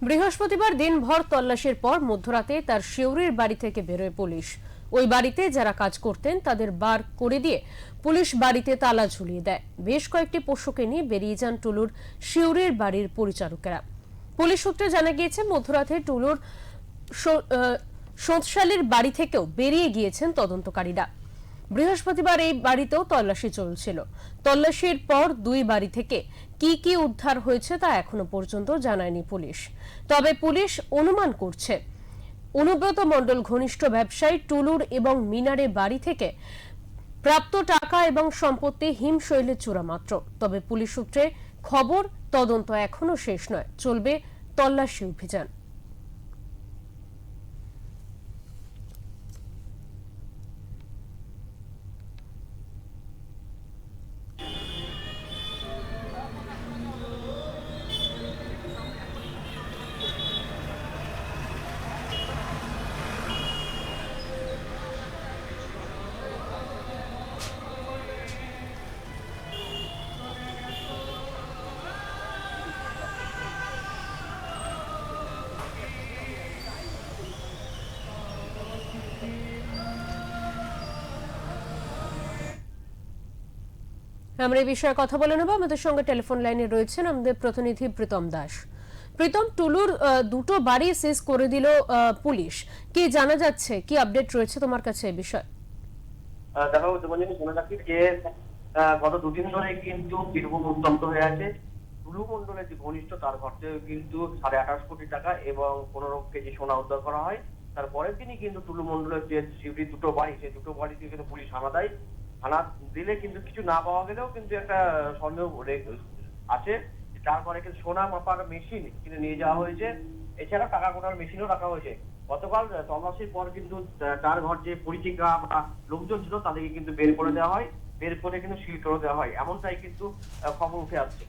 বৃহস্পতিবার দিনভর তল্লাশির পর মধ্যরাতে তার শিউরির বাড়ি থেকে বেরোয় পুলিশ। ওই বাড়িতে যারা কাজ করতেন তাদের বার করে দিয়ে পুলিশ বাড়িতে তালা ঝুলিয়ে দেয়। বেশ কয়েকটি পশুকে নিয়ে বেরিয়ে যান টুলুর শিউরির বাড়ির পরিচারকেরা। পুলিশ সূত্রে জানা গিয়েছে, মধ্যরাতে টুলুর সোঁতশালীর বাড়ি থেকেও বেরিয়ে গিয়েছেন তদন্তকারীরা। বৃহস্পতিবার এই বাড়িতেও তল্লাশি চলছিল। তল্লাশির পর দুই বাড়ি থেকে কি কি উদ্ধার হয়েছে তা এখনো পর্যন্ত জানায়নি পুলিশ। তবে পুলিশ অনুমান করছে, অনুব্রত মণ্ডল ঘনিষ্ঠ ব্যবসায়ী টুলুর এবং মিনারে বাড়ি থেকে প্রাপ্ত টাকা এবং সম্পত্তি হিমশৈলে চূড়া মাত্র। তবে পুলিশ সূত্রে খবর, তদন্ত এখনো শেষ নয়, চলবে তল্লাশি অভিযান। আমরা এই বিষয়ে কথা বলে নেব। আমাদের সঙ্গে টেলিফোন লাইনে রয়েছেন আমাদের প্রতিনিধি প্রীতম দাস। প্রীতম, টুলুর দুটো বাড়ি সিজ করে দিল পুলিশ, কি জানা যাচ্ছে, কি আপডেট রয়েছে তোমার কাছে এই বিষয়ে? দেখো, তোমার জন্য শোনা যাচ্ছে যে গত দুদিন ধরে কিন্তু বীরভূম উত্তপ্ত হয়ে আছে। টুলু মণ্ডলের যে ঘনিষ্ঠ, তার ঘর থেকে কিন্তু 28.5 কোটি টাকা এবং 15 কেজি সোনা উদ্ধার করা হয়। তারপরের দিনই কিন্তু টুলু মণ্ডলের যে শিউরি দুটো বাড়ি, সেই দুটো বাড়িতে কিন্তু পুলিশ হানা দেয়। হানা দিলে কিন্তু কিছু না পাওয়া গেলেও কিন্তু একটা সন্দেহ আছে। তারপরে কিন্তু সোনা মাপার মেশিন কিন্তু নিয়ে যাওয়া হয়েছে, এছাড়া টাকা গোনার মেশিনও রাখা হয়েছে। গতকাল তল্লাশির পর কিন্তু তার ঘর যে পরিচিকা বা লোকজন ছিল তাদেরকে কিন্তু বের করে দেওয়া হয়, বের করে কিন্তু সিল করে দেওয়া হয়, এমনটাই কিন্তু খবর উঠে আসছে।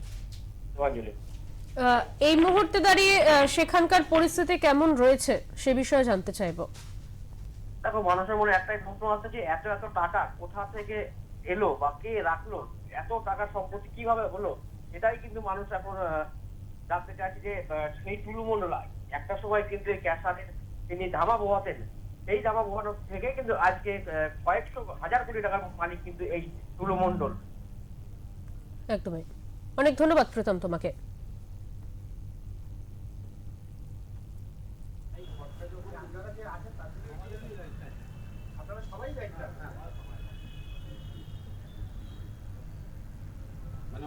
এই মুহূর্তে দাঁড়িয়ে সেখানকার পরিস্থিতি কেমন রয়েছে সে বিষয়ে জানতে চাইবো। দেখো, মানুষের মনে একটাই প্রশ্ন আছে যে এত এত টাকা কোথা থেকে এলো বা কে রাখলো, এত টাকার সম্পত্তি কিভাবে হলো, এটাই কিন্তু মানুষ এখন জানতে চাইছে। যে সেই টুলু মণ্ডল একটা সময় কিন্তু এই ক্যাশারের তিনি ধামা বোয়াতেন, সেই ধামা বোয়ানো থেকে কিন্তু আজকে কয়েকশো হাজার কোটি টাকার মালিক কিন্তু এই টুলু মণ্ডল। একদমই। অনেক ধন্যবাদ প্রীতম তোমাকে। আপনারা সবাই দায়িত্ব মানে